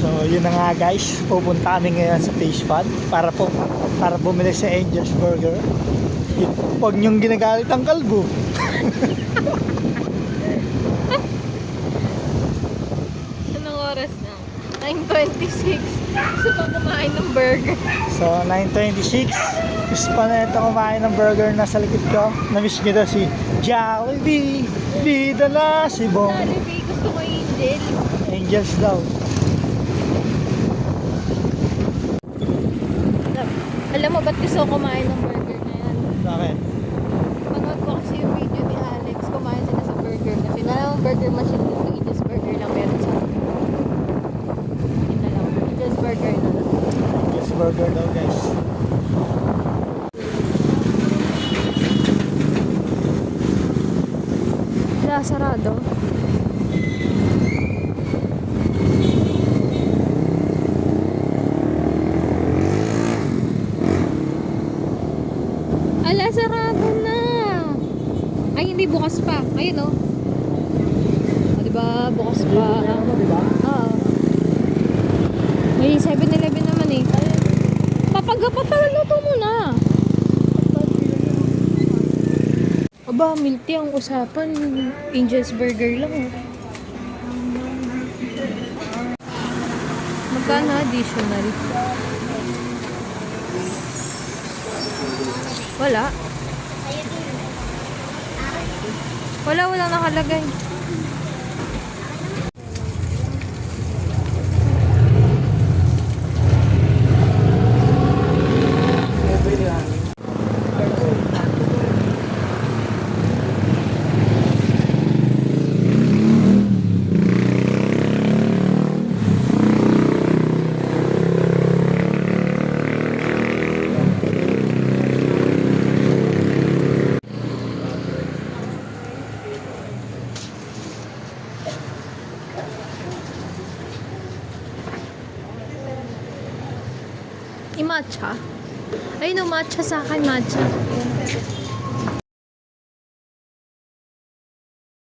So, yun na nga guys. Pupunta kami ngayon sa Fish Pond para bumili sa Angel's Burger. Huwag niyong ginagalit ang kalbo. Anong oras na? 9:26. Gusto pa kumain ng burger. So, 9:26. Gusto pa na ito kumain ng burger na sa likod ko. Namiss niyo daw si Jollibee. Bida na si Bong. Jollibee, gusto ko Angel. Angels daw. Alam mo ba't gusto ko kumain ng burger na yan? Bakit? Panood ko kasi yung video ni Alex, kumain sila sa burger machine. Alam mo, burger machine dito, Angel's Burger lang meron sa yun na lang, Angel's Burger na lang. Angels Burger daw guys. Wala, sarado. Ala, sarado na. Ay, hindi, bukas pa. Ayun, oh. O, diba? Bukas pa. Diba? Oo. May 7-Eleven naman eh. Papagluto mo na. Aba, milk tea ang usapan. Angel's Burger lang. Oh. Magkano additional? Wala. Wala nakalagay. Matcha. Ay no, matcha sa akin, matcha.